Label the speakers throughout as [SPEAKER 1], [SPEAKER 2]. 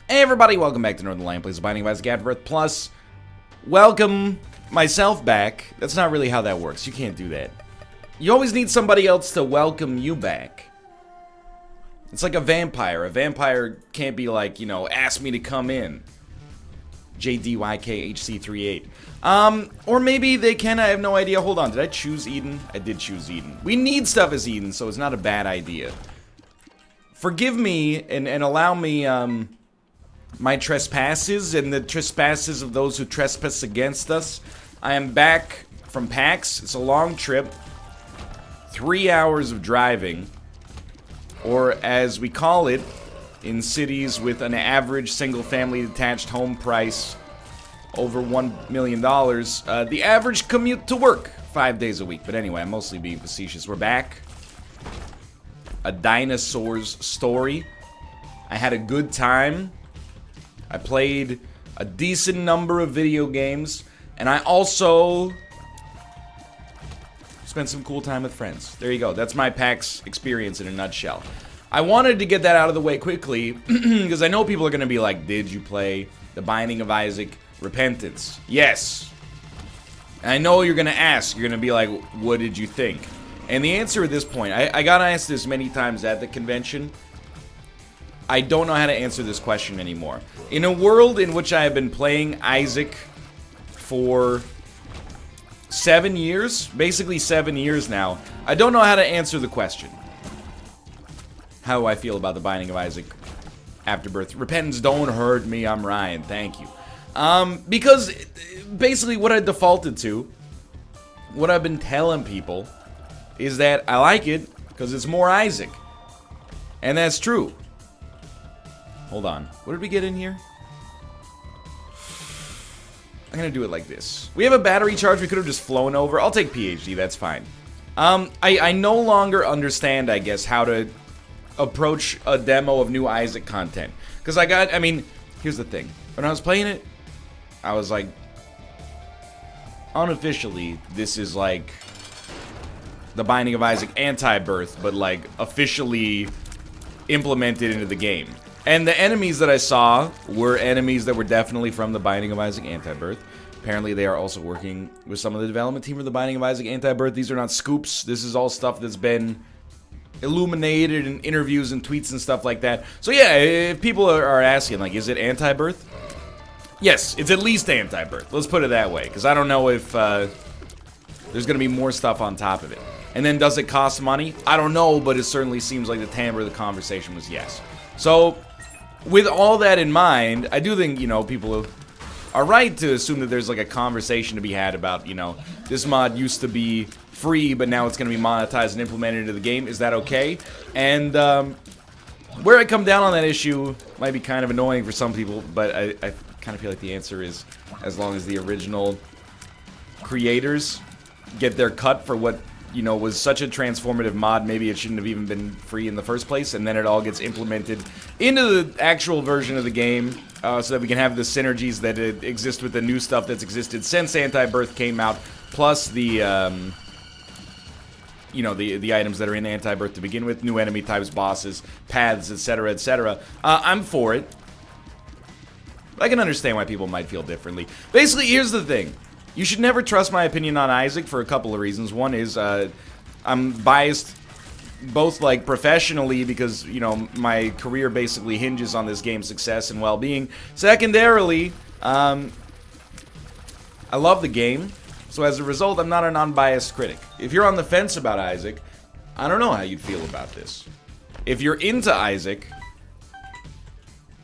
[SPEAKER 1] Hey everybody, welcome back to Northernlion Plays The Binding of Isaac AFTERBIRTH Plus. Welcome myself back. That's not really how that works. You can't do that. You always need somebody else to welcome you back. It's like a vampire. A vampire can't be like, you know, ask me to come in. JDYKHC38. Or maybe they can, I have no idea. Hold on, did I choose Eden? I did choose Eden. We need stuff as Eden, so it's not a bad idea. Forgive me and allow me, my trespasses and the trespasses of those who trespass against us. I am back from PAX. It's a long trip. 3 hours of driving. Or as we call it, in cities with an average single-family detached home price over $1 million, the average commute to work 5 days a week. But anyway, I'm mostly being facetious. We're back. A dinosaur's story. I had a good time. I played a decent number of video games, and I also spent some cool time with friends. There you go. That's my PAX experience in a nutshell. I wanted to get that out of the way quickly, because I know people are going to be like, did you play The Binding of Isaac Repentance? Yes. And I know you're going to ask. You're going to be like, what did you think? And the answer at this point, I got asked this many times at the convention. I don't know how to answer this question anymore. In a world in which I have been playing Isaac for 7 years, basically 7 years now, I don't know how to answer the question. How do I feel about The Binding of Isaac Afterbirth? Repentance, don't hurt me, I'm Ryan, thank you. Because basically what I defaulted to, what I've been telling people, is that I like it because it's more Isaac. And that's true. Hold on. What did we get in here? I'm gonna do it like this. We have a battery charge we could have just flown over. I'll take PhD, that's fine. I no longer understand, I guess, how to approach a demo of new Isaac content. Because I mean, here's the thing. When I was playing it, I was like, unofficially, this is like The Binding of Isaac Anti-Birth, but like officially implemented into the game. And the enemies that I saw were enemies that were definitely from The Binding of Isaac Anti-Birth. Apparently they are also working with some of the development team of The Binding of Isaac Anti-Birth. These are not scoops. This is all stuff that's been illuminated in interviews and tweets and stuff like that. So yeah, if people are asking, like, is it Anti-Birth? Yes, it's at least Anti-Birth. Let's put it that way, because I don't know if there's going to be more stuff on top of it. And then does it cost money? I don't know, but it certainly seems like the timbre of the conversation was yes. So with all that in mind, I do think, you know, people are right to assume that there's like a conversation to be had about, you know, this mod used to be free, but now it's going to be monetized and implemented into the game. Is that okay? And where I come down on that issue might be kind of annoying for some people, but I kind of feel like the answer is as long as the original creators get their cut for what, you know, was such a transformative mod, maybe it shouldn't have even been free in the first place, and then it all gets implemented into the actual version of the game, so that we can have the synergies that exist with the new stuff that's existed since Anti-Birth came out, plus the, you know, the items that are in Anti-Birth to begin with, new enemy types, bosses, paths, etc., etc. I'm for it. I can understand why people might feel differently. Basically, here's the thing. You should never trust my opinion on Isaac for a couple of reasons. One is, I'm biased both, like, professionally because, you know, my career basically hinges on this game's success and well-being. Secondarily, I love the game, so as a result, I'm not an unbiased critic. If you're on the fence about Isaac, I don't know how you'd feel about this. If you're into Isaac,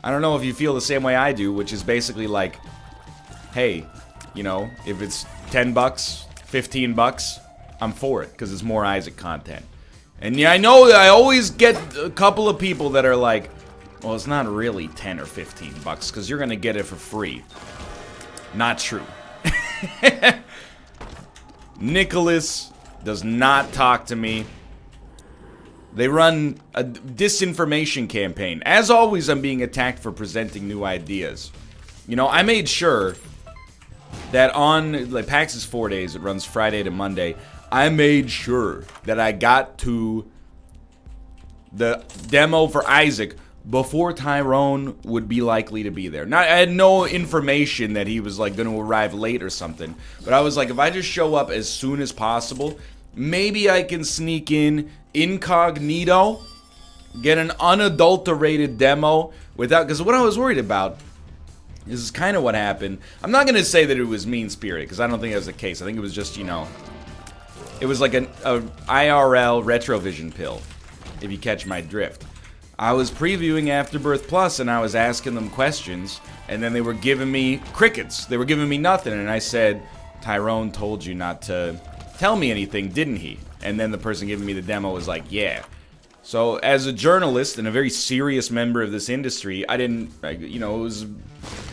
[SPEAKER 1] I don't know if you feel the same way I do, which is basically like, hey, you know, if it's 10 bucks, 15 bucks, I'm for it, because it's more Isaac content. And yeah, I know I always get a couple of people that are like, well, it's not really 10 or 15 bucks, because you're going to get it for free. Not true. Nicholas does not talk to me. They run a disinformation campaign. As always, I'm being attacked for presenting new ideas. You know, I made sure that on, like, PAX is 4 days, it runs Friday to Monday. I made sure that I got to the demo for Isaac before Tyrone would be likely to be there. I had no information that he was like going to arrive late or something, but I was like, if I just show up as soon as possible, maybe I can sneak in incognito, get an unadulterated demo without, because what I was worried about, this is kind of what happened. I'm not going to say that it was mean-spirited, because I don't think that was the case. I think it was just, you know, it was like a IRL retrovision pill, if you catch my drift. I was previewing Afterbirth Plus, and I was asking them questions, and then they were giving me crickets. They were giving me nothing, and I said, Tyrone told you not to tell me anything, didn't he? And then the person giving me the demo was like, yeah. So, as a journalist and a very serious member of this industry, I didn't, you know, it was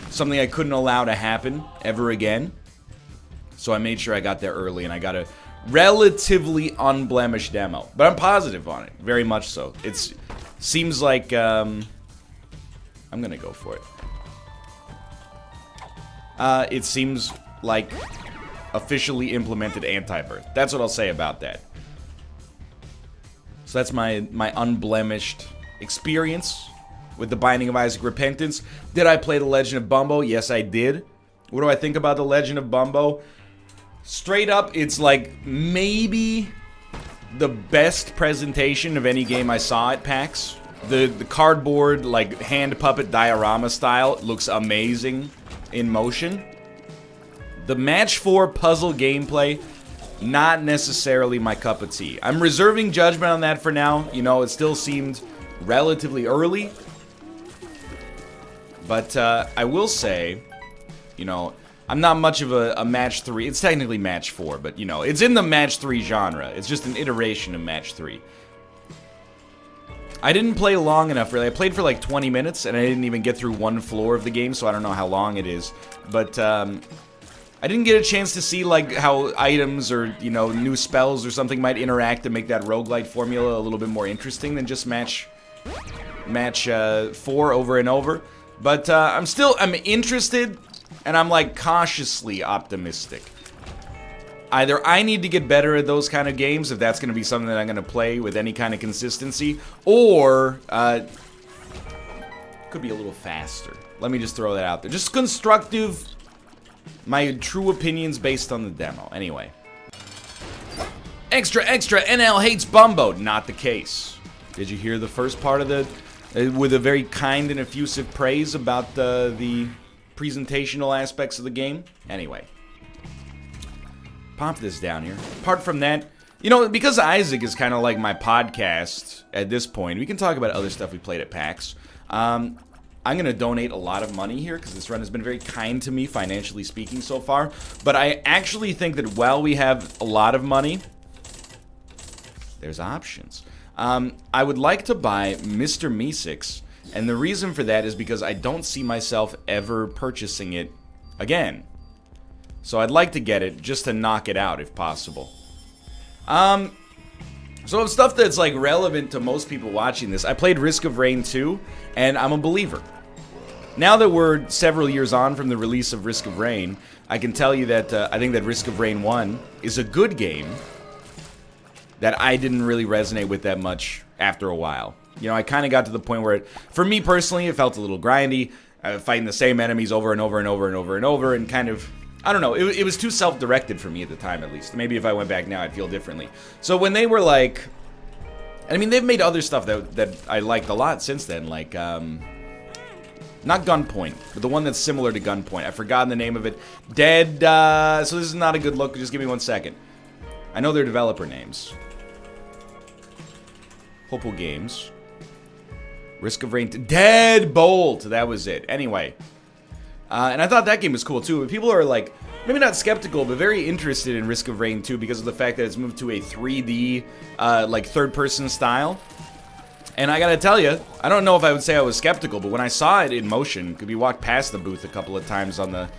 [SPEAKER 1] something I couldn't allow to happen ever again. So I made sure I got there early, and I got a relatively unblemished demo. But I'm positive on it, very much so. It seems like, I'm gonna go for it. It seems like officially implemented anti-birth. That's what I'll say about that. So that's my unblemished experience with the Binding of Isaac Repentance. Did I play the Legend of Bumbo? Yes, I did. What do I think about the Legend of Bumbo? Straight up, it's like maybe the best presentation of any game I saw at PAX. The cardboard, like, hand puppet diorama style looks amazing in motion. The Match 4 puzzle gameplay, not necessarily my cup of tea. I'm reserving judgment on that for now. You know, it still seemed relatively early. But I will say, you know, I'm not much of a Match 3. It's technically Match 4, but, you know, it's in the Match 3 genre. It's just an iteration of Match 3. I didn't play long enough, really. I played for like 20 minutes, and I didn't even get through one floor of the game, so I don't know how long it is. But, I didn't get a chance to see, like, how items or, you know, new spells or something might interact to make that roguelite formula a little bit more interesting than just match 4 over and over. But, I'm interested, and I'm, like, cautiously optimistic. Either I need to get better at those kind of games, if that's going to be something that I'm going to play with any kind of consistency, or, could be a little faster. Let me just throw that out there. Just constructive, my true opinions based on the demo. Anyway. Extra, NL hates Bumbo. Not the case. Did you hear the first part of the, with a very kind and effusive praise about the presentational aspects of the game? Anyway. Pop this down here. Apart from that, you know, because Isaac is kind of like my podcast at this point, we can talk about other stuff we played at PAX. I'm going to donate a lot of money here because this run has been very kind to me, financially speaking, so far. But I actually think that while we have a lot of money, there's options. I would like to buy Mr. Meeseeks, and the reason for that is because I don't see myself ever purchasing it again. So I'd like to get it just to knock it out if possible. So stuff that's like relevant to most people watching this. I played Risk of Rain 2, and I'm a believer. Now that we're several years on from the release of Risk of Rain, I can tell you that I think that Risk of Rain 1 is a good game that I didn't really resonate with that much after a while. You know, I kind of got to the point where, for me personally, it felt a little grindy, fighting the same enemies over and over and over and over and over, and kind of, I don't know, it was too self-directed for me at the time, at least. Maybe if I went back now, I'd feel differently. So when they were like, I mean, they've made other stuff that I liked a lot since then, like, not Gunpoint, but the one that's similar to Gunpoint. I've forgotten the name of it. Dead, so this is not a good look, just give me 1 second. I know their developer names. Hopeful Games. Risk of Rain, Deadbolt, that was it. Anyway. And I thought that game was cool too, but people are like, maybe not skeptical, but very interested in Risk of Rain 2 because of the fact that it's moved to a 3D, like third-person style. And I gotta tell you, I don't know if I would say I was skeptical, but when I saw it in motion, because we walked past the booth a couple of times on the,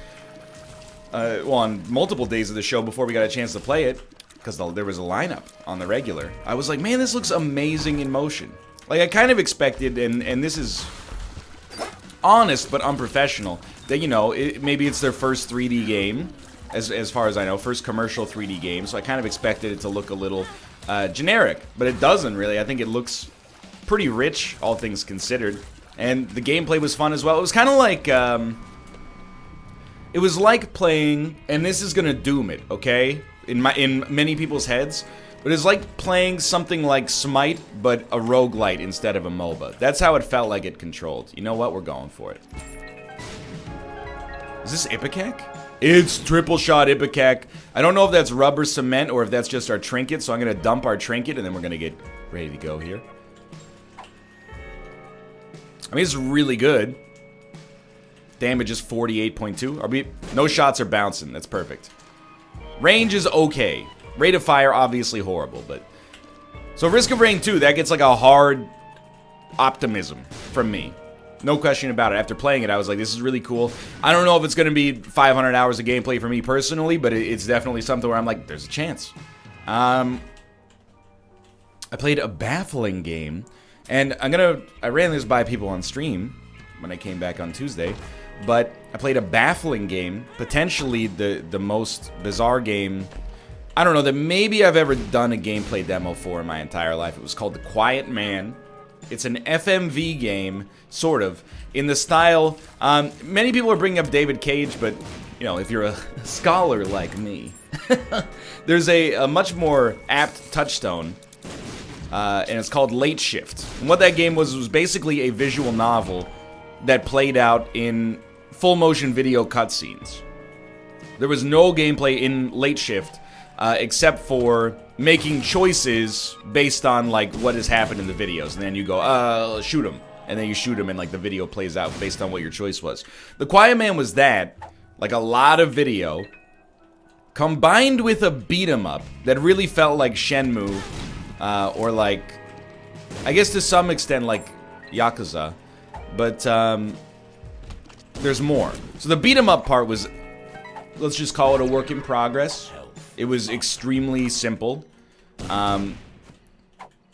[SPEAKER 1] well, on multiple days of the show before we got a chance to play it, because there was a lineup on the regular, I was like, man, this looks amazing in motion. Like, I kind of expected, and this is honest but unprofessional, that, you know, maybe it's their first 3D game, as far as I know, first commercial 3D game, so I kind of expected it to look a little generic, but it doesn't really. I think it looks pretty rich, all things considered. And the gameplay was fun as well. It was kind of like, it was like playing, and this is gonna doom it, okay? In many people's heads, but it's like playing something like Smite, but a roguelite instead of a MOBA. That's how it felt like it controlled. You know what? We're going for it. Is this Ipecac? It's triple shot Ipecac. I don't know if that's rubber cement or if that's just our trinket, so I'm gonna dump our trinket and then we're gonna get ready to go here. I mean, it's really good. Damage is 48.2. No shots are bouncing. That's perfect. Range is okay. Rate of fire, obviously horrible, but... So Risk of Rain 2, that gets like a hard optimism from me. No question about it. After playing it, I was like, this is really cool. I don't know if it's going to be 500 hours of gameplay for me personally, but it's definitely something where I'm like, there's a chance. I played a baffling game, and I ran this by people on stream when I came back on Tuesday, but I played a baffling game, potentially the most bizarre game, I don't know, that maybe I've ever done a gameplay demo for in my entire life. It was called The Quiet Man. It's an FMV game, sort of, in the style, many people are bringing up David Cage, but, you know, if you're a scholar like me, there's a much more apt touchstone, and it's called Late Shift. And what that game was basically a visual novel that played out in full motion video cutscenes. There was no gameplay in Late Shift, except for making choices based on, like, what has happened in the videos. And then you go, shoot him. And then you shoot him and, like, the video plays out based on what your choice was. The Quiet Man was that, like, a lot of video, combined with a beat-em-up that really felt like Shenmue, or like, I guess to some extent like Yakuza. But, there's more. So the beat-em-up part was, let's just call it a work in progress. It was extremely simple.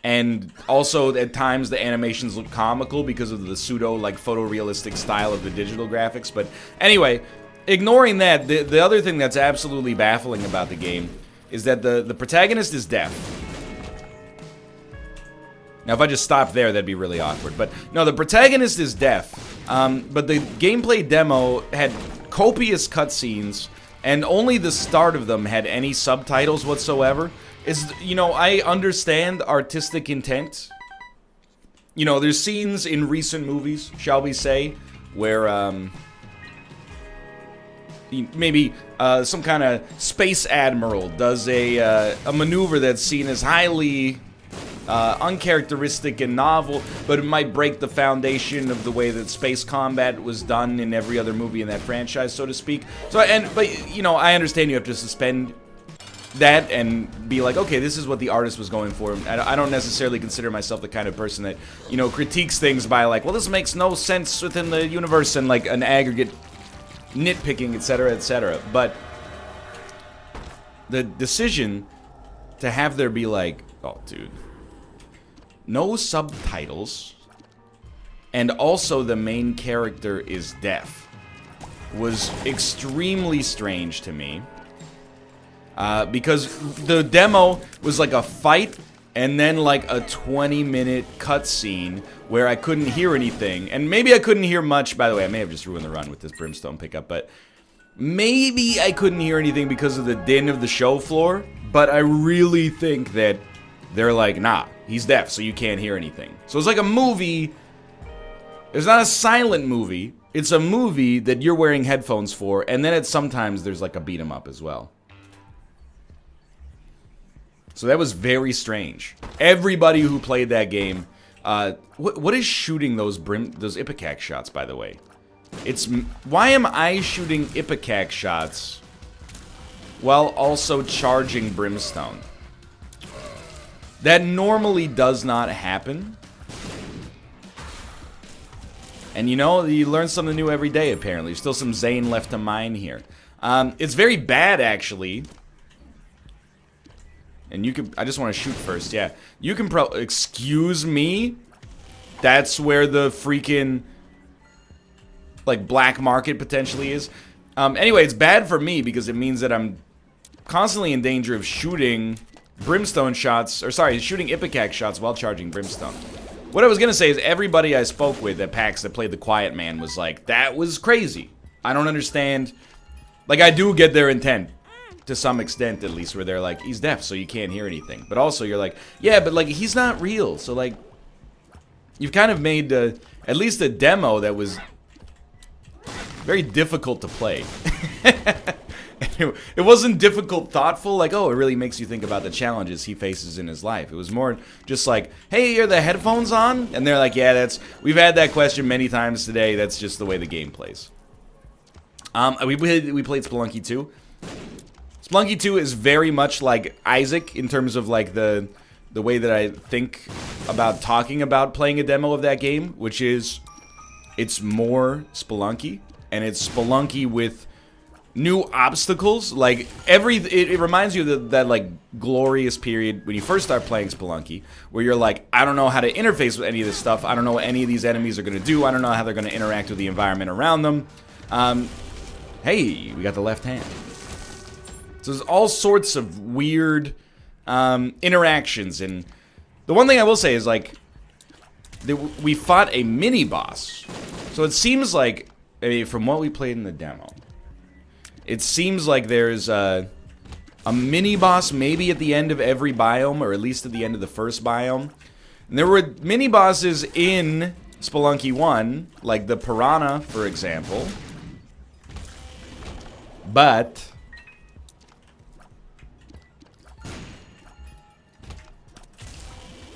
[SPEAKER 1] And also, at times, the animations look comical because of the pseudo, like, photorealistic style of the digital graphics. But anyway, ignoring that, the other thing that's absolutely baffling about the game is that the protagonist is deaf. Now, if I just stopped there, that'd be really awkward. But, no, the protagonist is deaf. But the gameplay demo had copious cutscenes, and only the start of them had any subtitles whatsoever. You know, I understand artistic intent. You know, there's scenes in recent movies, shall we say, where, maybe some kind of space admiral does a maneuver that's seen as highly uncharacteristic and novel, but it might break the foundation of the way that space combat was done in every other movie in that franchise, so to speak. But you know, I understand you have to suspend that and be like, okay, this is what the artist was going for. I don't necessarily consider myself the kind of person that, you know, critiques things by like, well, this makes no sense within the universe, and like an aggregate nitpicking, etc., etc. But the decision to have there be like, oh, dude, no subtitles, and also the main character is deaf, was extremely strange to me. Because the demo was like a fight and then like a 20-minute cutscene where I couldn't hear anything. And maybe I couldn't hear much. By the way, I may have just ruined the run with this brimstone pickup, but maybe I couldn't hear anything because of the din of the show floor. But I really think that they're like, nah, he's deaf, so you can't hear anything. So it's like a movie. It's not a silent movie. It's a movie that you're wearing headphones for, and then sometimes there's like a beat 'em up as well. So that was very strange. Everybody who played that game, what is shooting those Ipecac shots, by the way? Why am I shooting Ipecac shots while also charging brimstone? That normally does not happen. And you know, you learn something new every day, apparently. There's still some Zane left to mine here. It's very bad, actually. And you can, I just want to shoot first, yeah. You can excuse me? That's where the freaking, like, black market potentially is. Anyway, it's bad for me because it means that I'm constantly in danger of shooting brimstone shots, or sorry, shooting Ipecac shots while charging brimstone. What I was gonna say is everybody I spoke with at PAX that played the Quiet Man was like, that was crazy. I don't understand. Like, I do get their intent. To some extent, at least, where they're like, he's deaf, so you can't hear anything. But also, you're like, yeah, but like, he's not real. So like, you've kind of made at least a demo that was very difficult to play. It wasn't difficult, thoughtful, like, oh, it really makes you think about the challenges he faces in his life. It was more just like, hey, are the headphones on? And they're like, yeah, we've had that question many times today. That's just the way the game plays. We played Spelunky 2. Spelunky 2 is very much like Isaac in terms of like the way that I think about talking about playing a demo of that game, which is it's more Spelunky, and it's Spelunky with new obstacles. Like it reminds you of that like glorious period when you first start playing Spelunky, where you're like, I don't know how to interface with any of this stuff. I don't know what any of these enemies are gonna do. I don't know how they're gonna interact with the environment around them. Hey, we got the left hand. So there's all sorts of weird interactions, and the one thing I will say is like we fought a mini boss. So it seems like, I mean, from what we played in the demo, it seems like there's a mini boss maybe at the end of every biome, or at least at the end of the first biome. And there were mini bosses in Spelunky 1, like the piranha, for example. But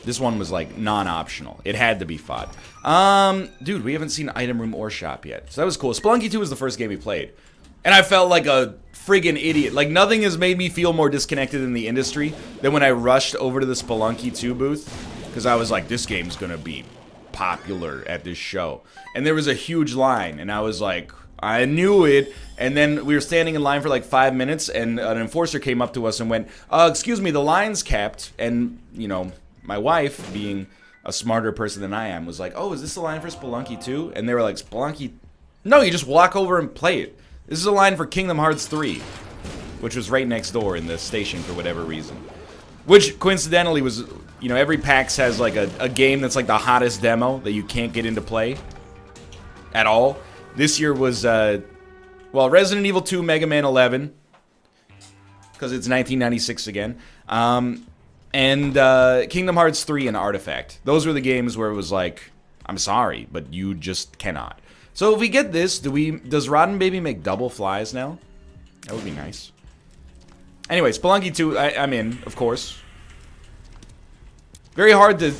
[SPEAKER 1] this one was like non-optional. It had to be fought. Dude, we haven't seen item room or shop yet. So that was cool. Spelunky 2 was the first game we played. And I felt like a friggin' idiot. Like, nothing has made me feel more disconnected in the industry than when I rushed over to the Spelunky 2 booth. Because I was like, this game's gonna be popular at this show. And there was a huge line, and I was like, I knew it. And then we were standing in line for like 5 minutes, and an enforcer came up to us and went, excuse me, the line's kept. And, you know, my wife, being a smarter person than I am, was like, oh, is this the line for Spelunky 2? And they were like, Spelunky? No, you just walk over and play it. This is a line for Kingdom Hearts 3, which was right next door in the station for whatever reason. Which, coincidentally, was, you know, every PAX has like a game that's like the hottest demo that you can't get into play at all. This year was, well, Resident Evil 2, Mega Man 11, because it's 1996 again, and Kingdom Hearts 3 and Artifact. Those were the games where it was like, I'm sorry, but you just cannot. So if we get this, does Rotten Baby make double flies now? That would be nice. Anyway, Spelunky 2, I'm in, of course. Very hard to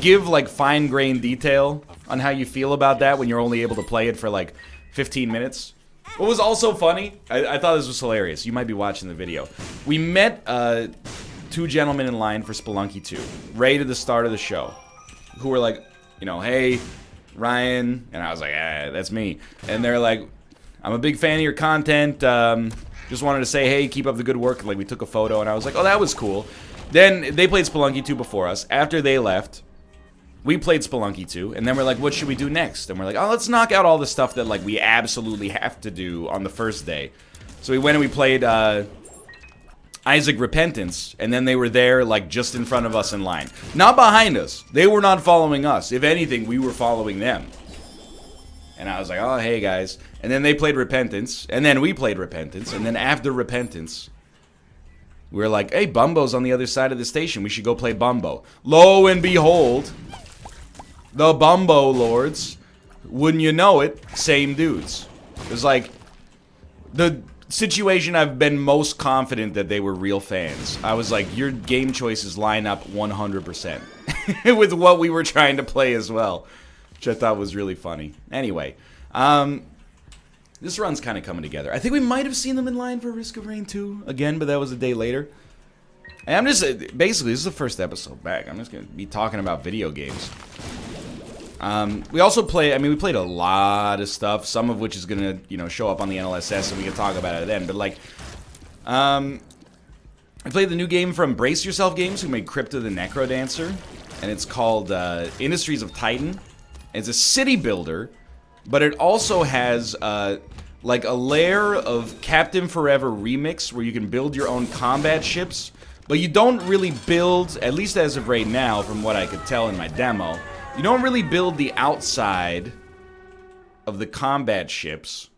[SPEAKER 1] give like fine-grained detail on how you feel about that when you're only able to play it for like 15 minutes. What was also funny, I thought this was hilarious. You might be watching the video. We met two gentlemen in line for Spelunky 2, right at the start of the show, who were like, you know, hey, Ryan, and I was like, that's me. And they're like, I'm a big fan of your content, just wanted to say, hey, keep up the good work. Like, we took a photo, and I was like, oh, that was cool. Then they played Spelunky 2 before us. After they left, we played Spelunky 2, and then we're like, what should we do next? And we're like, oh, let's knock out all the stuff that, like, we absolutely have to do on the first day. So we went and we played, Isaac Repentance, and then they were there, like, just in front of us in line. Not behind us. They were not following us. If anything, we were following them. And I was like, oh, hey, guys. And then they played Repentance, and then we played Repentance, and then after Repentance, we were like, hey, Bumbo's on the other side of the station. We should go play Bumbo. Lo and behold, the Bumbo Lords, wouldn't you know it, same dudes. It was like the situation I've been most confident that they were real fans. I was like, your game choices line up 100% with what we were trying to play as well, which I thought was really funny. Anyway, this run's kind of coming together. I think we might have seen them in line for Risk of Rain 2 again, but that was a day later. And I'm just, basically, this is the first episode back. I'm just going to be talking about video games. We also play, I mean, we played a lot of stuff, some of which is going to, you know, show up on the NLSS, and we can talk about it then. But, like, I played the new game from Brace Yourself Games, who made Crypto the Necrodancer, and it's called Industries of Titan. It's a city builder, but it also has, like, a layer of Captain Forever remix, where you can build your own combat ships, but you don't really build, at least as of right now, from what I could tell in my demo, You don't really build the outside of the combat ships.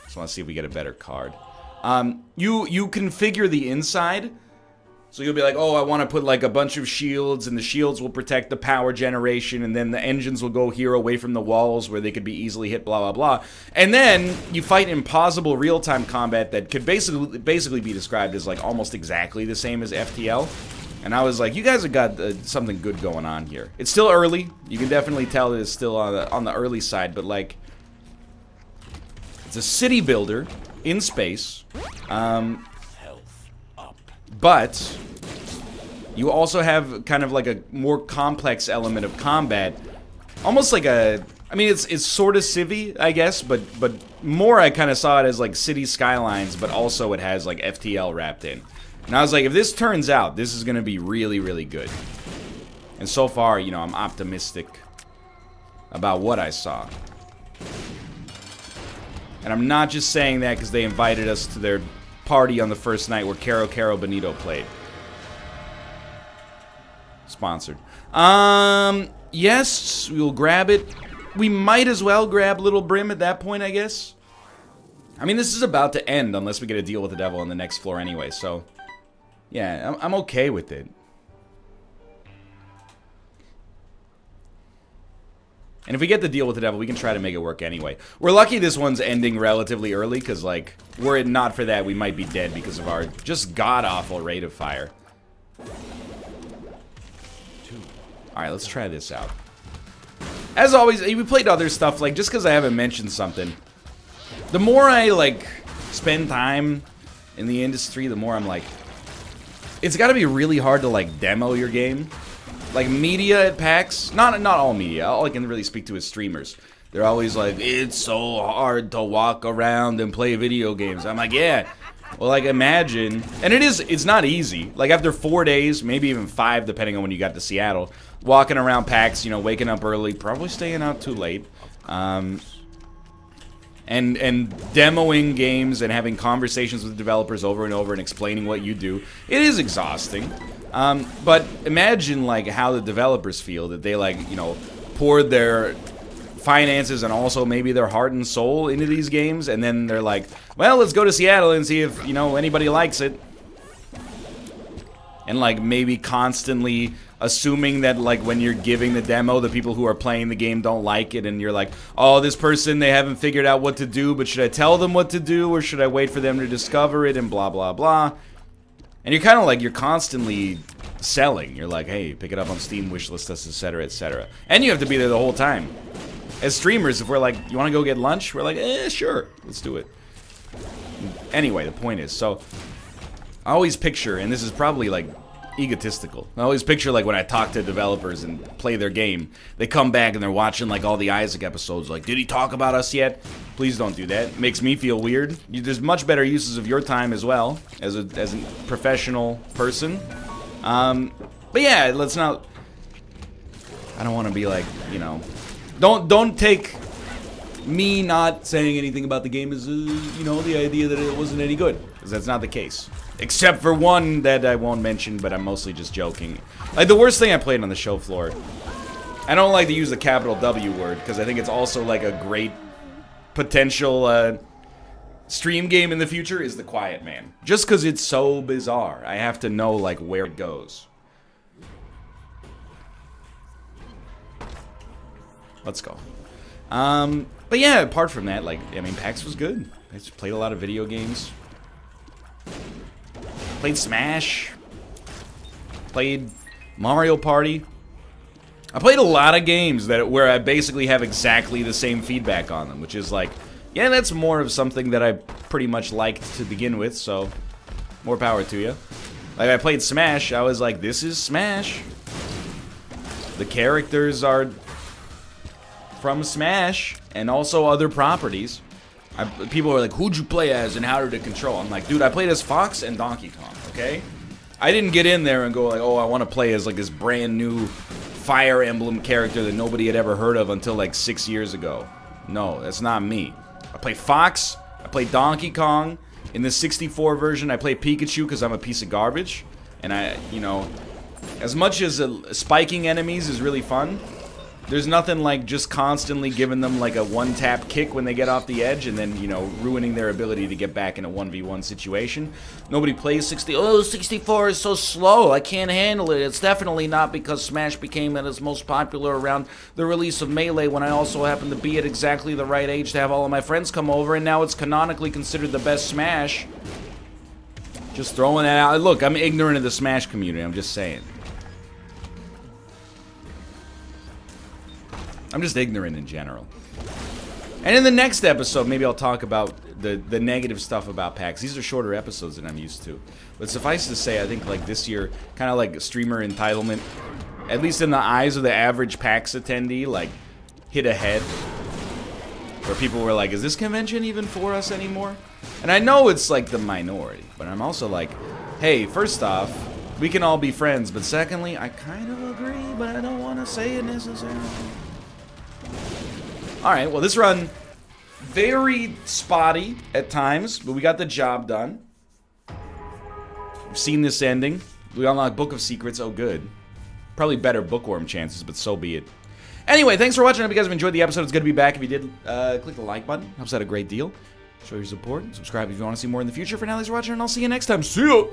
[SPEAKER 1] So let's see if we get a better card. You configure the inside. So you'll be like, oh, I want to put like a bunch of shields, and the shields will protect the power generation, and then the engines will go here away from the walls where they could be easily hit, blah, blah, blah. And then you fight impossible real-time combat that could basically be described as like almost exactly the same as FTL. And I was like, you guys have got something good going on here. It's still early. You can definitely tell that it's still on the early side, but like, it's a city builder in space. But you also have kind of like a more complex element of combat. Almost like a... I mean, it's sort of civvy, I guess, but more I kind of saw it as like city skylines, but also it has like FTL wrapped in. And I was like, if this turns out, this is going to be really, really good. And so far, you know, I'm optimistic about what I saw. And I'm not just saying that because they invited us to their party on the first night where Caro Benito played. Sponsored. Yes, we will grab it. We might as well grab Little Brim at that point, I guess. I mean, this is about to end unless we get a deal with the devil on the next floor anyway, so... yeah, I'm okay with it. And if we get the deal with the devil, we can try to make it work anyway. We're lucky this one's ending relatively early, because, like, were it not for that, we might be dead because of our just god-awful rate of fire. Alright, let's try this out. As always, we played other stuff, like, just because I haven't mentioned something. The more I, like, spend time in the industry, the more I'm like, it's gotta be really hard to, like, demo your game. Like, media at PAX, not all media, all I can really speak to is streamers. They're always like, it's so hard to walk around and play video games. I'm like, yeah. Well, like, imagine, and it's not easy. Like, after 4 days, maybe even 5, depending on when you got to Seattle, walking around PAX, you know, waking up early, probably staying out too late, and demoing games and having conversations with developers over and over and explaining what you do, it is exhausting. But imagine, like, how the developers feel that they, like, you know, poured their finances and also maybe their heart and soul into these games, and then they're like, well, let's go to Seattle and see if, you know, anybody likes it. And, like, maybe constantly assuming that, like, when you're giving the demo, the people who are playing the game don't like it, and you're like, oh, this person, they haven't figured out what to do, but should I tell them what to do, or should I wait for them to discover it, and blah, blah, blah. And you're kind of like, you're constantly selling. You're like, hey, pick it up on Steam, wishlist us, etc., etc. And you have to be there the whole time. As streamers, if we're like, you want to go get lunch? We're like, sure, let's do it. Anyway, the point is, so, I always picture, and this is probably, like, egotistical. I always picture, like, when I talk to developers and play their game, they come back and they're watching, like, all the Isaac episodes, like, did he talk about us yet? Please don't do that. It makes me feel weird. There's much better uses of your time as well, as a professional person. But yeah, let's not... I don't want to be like, you know... Don't take me not saying anything about the game as, you know, the idea that it wasn't any good. Because that's not the case. Except for one that I won't mention, but I'm mostly just joking. Like, the worst thing I played on the show floor... I don't like to use the capital W word, because I think it's also, like, a great potential, stream game in the future, is The Quiet Man. Just because it's so bizarre. I have to know, like, where it goes. Let's go. But yeah, apart from that, like, I mean, PAX was good. I just played a lot of video games. Played Smash. Played Mario Party. I played a lot of games where I basically have exactly the same feedback on them, which is like, yeah, that's more of something that I pretty much liked to begin with, so more power to you. Like, I played Smash, I was like, this is Smash. The characters are from Smash, and also other properties. People are like, who'd you play as and how did it control? I'm like, dude, I played as Fox and Donkey Kong, okay? I didn't get in there and go like, oh, I want to play as like this brand new Fire Emblem character that nobody had ever heard of until like 6 years ago. No, that's not me. I play Fox, I play Donkey Kong. In the 64 version, I play Pikachu because I'm a piece of garbage. And I, you know, As much as spiking enemies is really fun, there's nothing like just constantly giving them like a one-tap kick when they get off the edge and then, you know, ruining their ability to get back in a 1v1 situation. Nobody plays 64 is so slow, I can't handle it. It's definitely not because Smash became its most popular around the release of Melee when I also happened to be at exactly the right age to have all of my friends come over, and now it's canonically considered the best Smash. Just throwing that out. Look, I'm ignorant of the Smash community, I'm just saying. I'm just ignorant in general. And in the next episode, maybe I'll talk about the negative stuff about PAX. These are shorter episodes than I'm used to. But suffice to say, I think like this year, kind of like streamer entitlement, at least in the eyes of the average PAX attendee, like hit ahead. Where people were like, is this convention even for us anymore? And I know it's like the minority, but I'm also like, hey, first off, we can all be friends. But secondly, I kind of agree, but I don't want to say it necessarily. Alright, well this run, very spotty at times, but we got the job done. We've seen this ending. We unlock Book of Secrets, oh good. Probably better bookworm chances, but so be it. Anyway, thanks for watching. I hope you guys have enjoyed the episode. It's good to be back. If you did, click the like button. Helps out a great deal. Show your support. Subscribe if you want to see more in the future. For now, thanks for watching, and I'll see you next time. See ya!